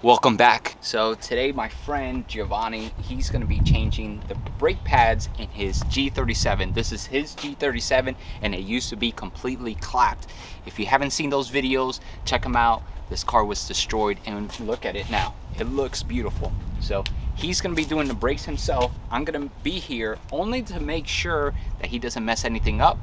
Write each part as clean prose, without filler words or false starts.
Welcome back. So today my friend Giovanni, he's going to be changing the brake pads in his G37. This is his G37 and it used to be completely clapped. If you haven't seen those videos, check them out. This car was destroyed and look at it now. It looks beautiful. So he's going to be doing the brakes himself. I'm going to be here only to make sure that he doesn't mess anything up.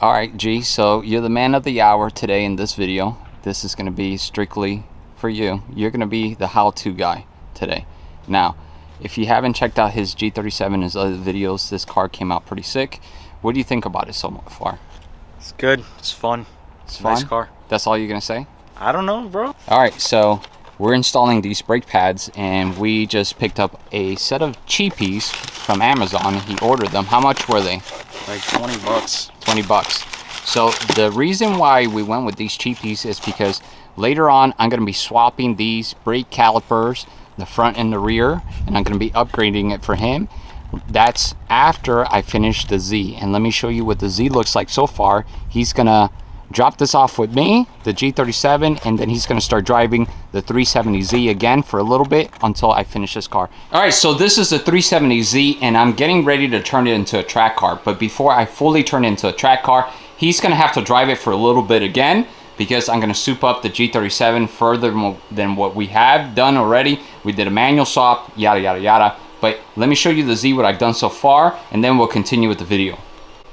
All right, G, so you're the man of the hour today in this video. This is going to be strictly for you. You're going to be the how-to guy today. Now, if you haven't checked out his G37 and his other videos, this car came out pretty sick. What do you think about it so far? It's good. It's fun. It's fun? Nice car. That's all you're going to say? I don't know, bro. All right, so we're installing these brake pads and we just picked up a set of cheapies from Amazon. He ordered them. How much were they? Like 20 bucks. 20 bucks. So the reason why we went with these cheapies is because later on I'm going to be swapping these brake calipers, the front and the rear, and I'm going to be upgrading it for him. That's after I finish the Z, and let me show you what the Z looks like so far. He's going to drop this off with me, the G37, and then he's going to start driving the 370Z again for a little bit until I finish this car. All right, so this is the 370Z and I'm getting ready to turn it into a track car, but before I fully turn it into a track car, he's going to have to drive it for a little bit again, because I'm going to soup up the G37 further than what we have done already. We did a manual swap, yada yada yada. But let me show you the Z, what I've done so far, and then we'll continue with the video.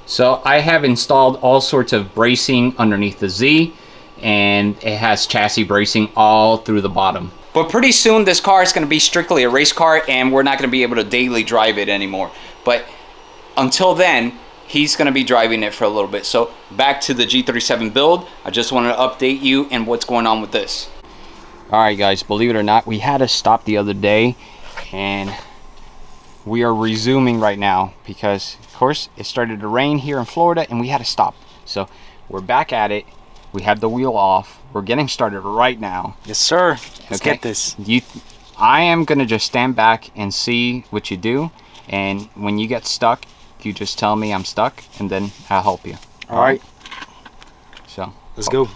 So I have installed all sorts of bracing underneath the Z, and it has chassis bracing all through the bottom. But pretty soon this car is going to be strictly a race car, and we're not going to be able to daily drive it anymore. But until then, he's going to be driving it for a little bit. So back to the G37 build. I just wanted to update you and what's going on with this. All right, guys, believe it or not, we had to stop the other day and we are resuming right now because, of course, it started to rain here in Florida and we had to stop. So we're back at it. We have the wheel off. We're getting started right now. Yes, sir. Let's get this. I am going to just stand back and see what you do. And when you get stuck, you just tell me I'm stuck and then I'll help you. All right. So let's go.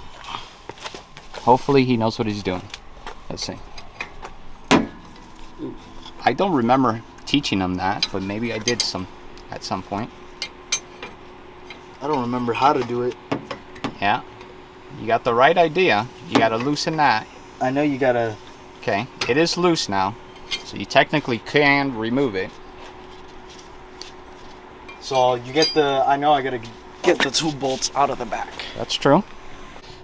Hopefully he knows what he's doing. Let's see. I don't remember teaching him that, but maybe I did at some point. I don't remember how to do it. Yeah. You got the right idea. You got to loosen that. I know you got to. Okay. It is loose now. So you technically can remove it. So you get the, I know I gotta get the 2 bolts out of the back. That's true.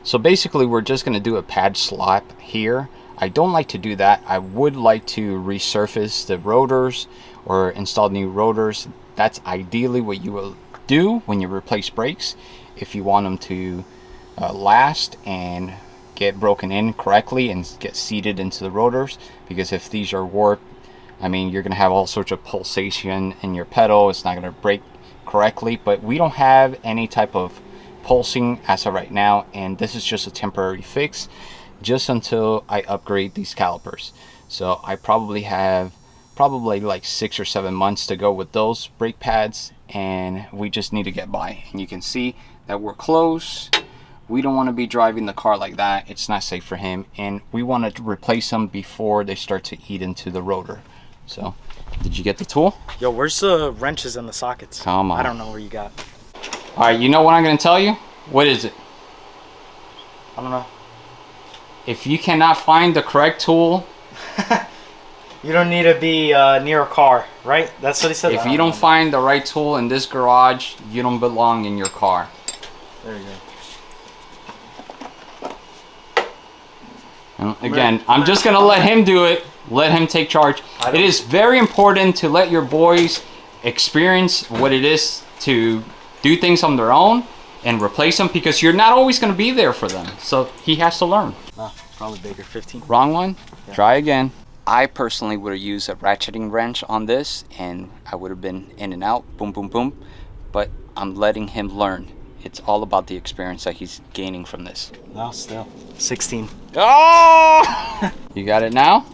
So basically we're just gonna do a pad slap here. I don't like to do that. I would like to resurface the rotors or install new rotors. That's ideally what you will do when you replace brakes, if you want them to last and get broken in correctly and get seated into the rotors. Because if these are warped, I mean, you're gonna have all sorts of pulsation in your pedal. It's not gonna brake correctly, but we don't have any type of pulsing as of right now, and this is just a temporary fix just until I upgrade these calipers. So I probably have like 6 or 7 months to go with those brake pads, and we just need to get by. And you can see that we're close. We don't want to be driving the car like that. It's not safe for him, and we want to replace them before they start to eat into the rotor. So did you get the tool? Yo, where's the wrenches and the sockets? Come on. I don't know where you got. All right, you know what I'm going to tell you? What is it? I don't know. If you cannot find the correct tool, you don't need to be near a car, right? That's what he said. If you don't find the right tool in this garage, you don't belong in your car. There you go. Again, I'm just going to let him do it. Let him take charge. It is very important to let your boys experience what it is to do things on their own and replace them, because you're not always going to be there for them. So he has to learn. Probably bigger, 15. Wrong one? Yeah. Try again. I personally would have used a ratcheting wrench on this and I would have been in and out, boom, boom, boom. But I'm letting him learn. It's all about the experience that he's gaining from this. No, still. 16. Oh! You got it now?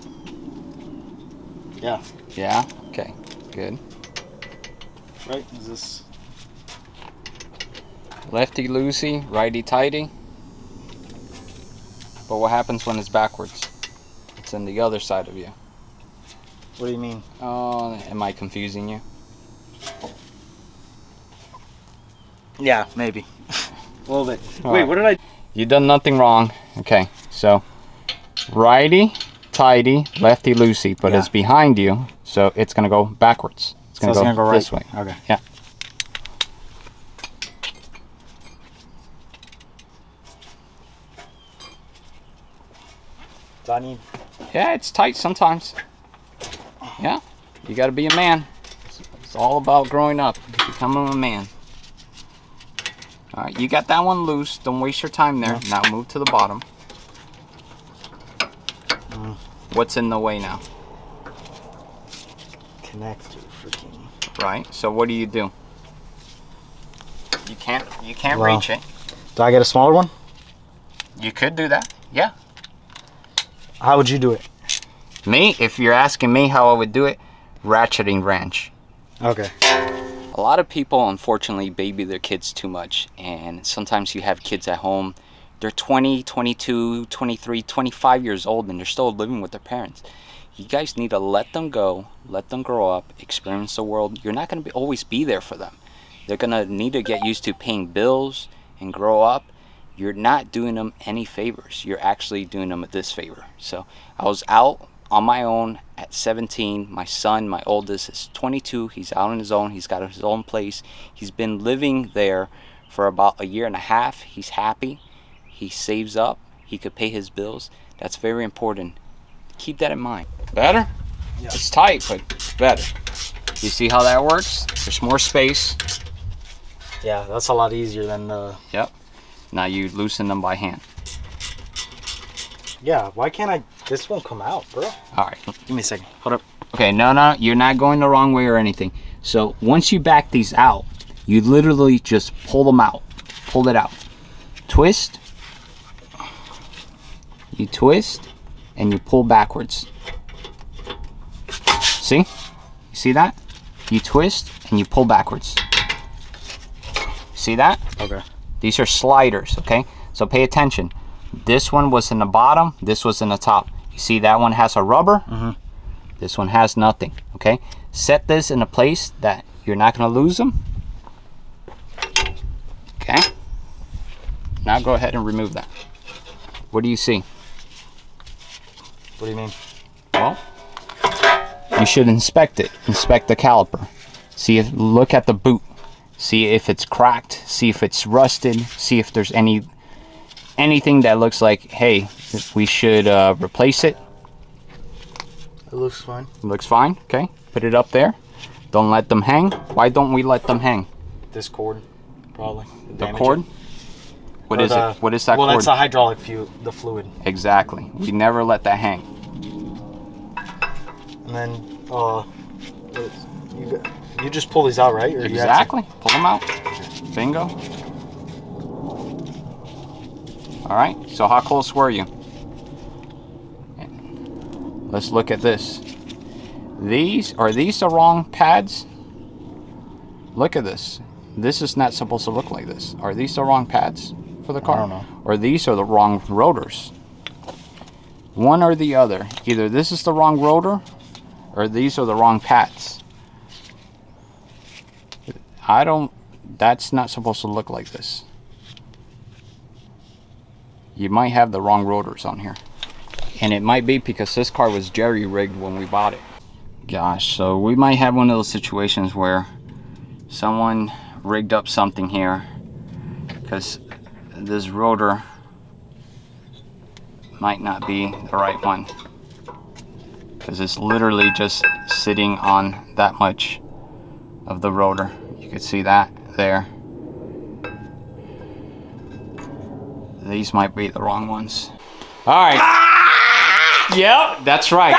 Yeah. Yeah? Okay, good. Right, is this? Lefty loosey, righty tighty. But what happens when it's backwards? It's on the other side of you. What do you mean? Oh, am I confusing you? Yeah, maybe. A little bit. All Wait, right. what did I... You done nothing wrong. Okay, so righty tighty, lefty loosey, but Yeah. it's behind you, so it's gonna go backwards. It's gonna, So it's go, gonna go this right. way. Okay. Yeah. Do I need... Yeah, it's tight sometimes. Yeah, you gotta be a man. It's all about growing up, becoming a man. All right, you got that one loose. Don't waste your time there. Now move to the bottom. What's in the way now? Connect to freaking... Right. So what do? You can't Well, reach it. Do I get a smaller one? You could do that. Yeah. How would you do it? Me, if you're asking me how I would do it, ratcheting wrench. Okay. A lot of people, unfortunately, baby their kids too much, and sometimes you have kids at home. They're 20, 22, 23, 25 years old, and they're still living with their parents. You guys need to let them go, let them grow up, experience the world. You're not going to always be there for them. They're going to need to get used to paying bills and grow up. You're not doing them any favors. You're actually doing them a disfavor. So I was out on my own at 17. My son, my oldest, is 22. He's out on his own. He's got his own place. He's been living there for about a year and a half. He's happy. He saves up. He could pay his bills. That's very important. Keep that in mind. Better? Yeah. It's tight, but better. You see how that works? There's more space. Yeah, that's a lot easier than the... Yep. Now you loosen them by hand. Yeah, why can't I... This won't come out, bro. All right. Give me a second. Hold up. Okay, no, you're not going the wrong way or anything. So once you back these out, you literally just pull them out. Pull it out. Twist. You twist, and you pull backwards. See? You see that? You twist, and you pull backwards. See that? Okay. These are sliders, okay? So pay attention. This one was in the bottom, this was in the top. You see that one has a rubber? Mm-hmm. This one has nothing, okay? Set this in a place that you're not gonna lose them. Okay? Now go ahead and remove that. What do you see? What do you mean? Well, you should inspect it. Inspect the caliper. Look at the boot. See if it's cracked. See if it's rusted. See if there's anything that looks like, hey, we should replace it. It looks fine. It looks fine. Okay, put it up there. Don't let them hang. Why don't we let them hang? This cord, probably. The cord. What is it? What is that cord? cord? Well, that's the hydraulic the fluid. Exactly. We never let that hang. And then, you just pull these out, right? Or Exactly. Pull them out. Bingo. All right. So how close were you? Let's look at this. Are these the wrong pads? Look at this. This is not supposed to look like this. Are these the wrong pads for the car? I don't know. Or these are the wrong rotors? One or the other. Either this is the wrong rotor or these are the wrong pads. That's not supposed to look like this. You might have the wrong rotors on here. And it might be because this car was jerry-rigged when we bought it. Gosh, so we might have one of those situations where someone rigged up something here because this rotor might not be the right one, because it's literally just sitting on that much of the rotor. You can see that there. These might be the wrong ones. All right. Yep, that's right.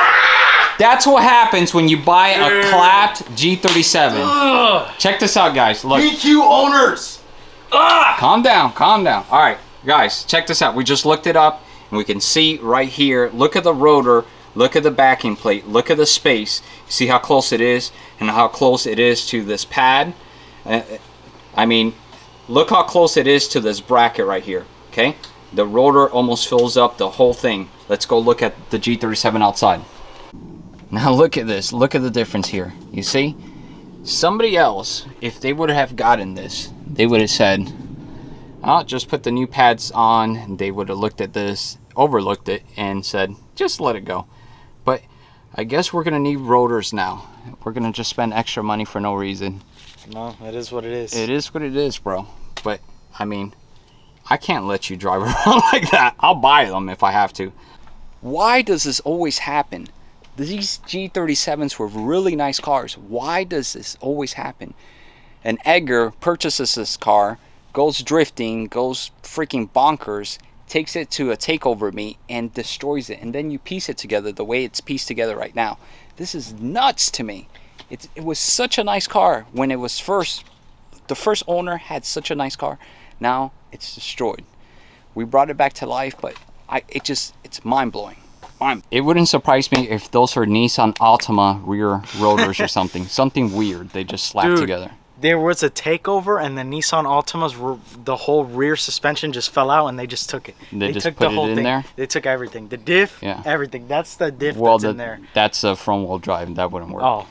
That's what happens when you buy a clapped G37. Check this out, guys. Look. BQ owners! Calm down, calm down. All right, guys, check this out. We just looked it up, and we can see right here. Look at the rotor. Look at the backing plate. Look at the space. See how close it is and how close it is to this pad? I mean, look how close it is to this bracket right here, okay? The rotor almost fills up the whole thing. let's go look at the G37 outside. Now look at this. Look at the difference here. You see? Somebody else, if they would have gotten this, they would have said, "I'll just put the new pads on." And they would have looked at this, overlooked it, and said, "Just let it go." But I guess we're gonna need rotors now. We're gonna just spend extra money for no reason. No, it is what it is. It is what it is, bro. But I mean, I can't let you drive around like that. I'll buy them if I have to. Why does this always happen? These G37s were really nice cars. Why does this always happen? And Edgar purchases this car, goes drifting, goes freaking bonkers, takes it to a takeover meet and destroys it. And then you piece it together the way it's pieced together right now. This is nuts to me. It was such a nice car when it was first. The first owner had such a nice car. Now it's destroyed. We brought it back to life, but it's mind-blowing. It wouldn't surprise me if those are Nissan Altima rear rotors or something. Something weird they just slapped together. There was a takeover and the Nissan Altima's, the whole rear suspension just fell out and they just took it. They just took put the whole it in thing. there? They took everything. The diff, Yeah. everything. That's the diff Well, that's in there. that's a front-wheel drive. That wouldn't work. Oh.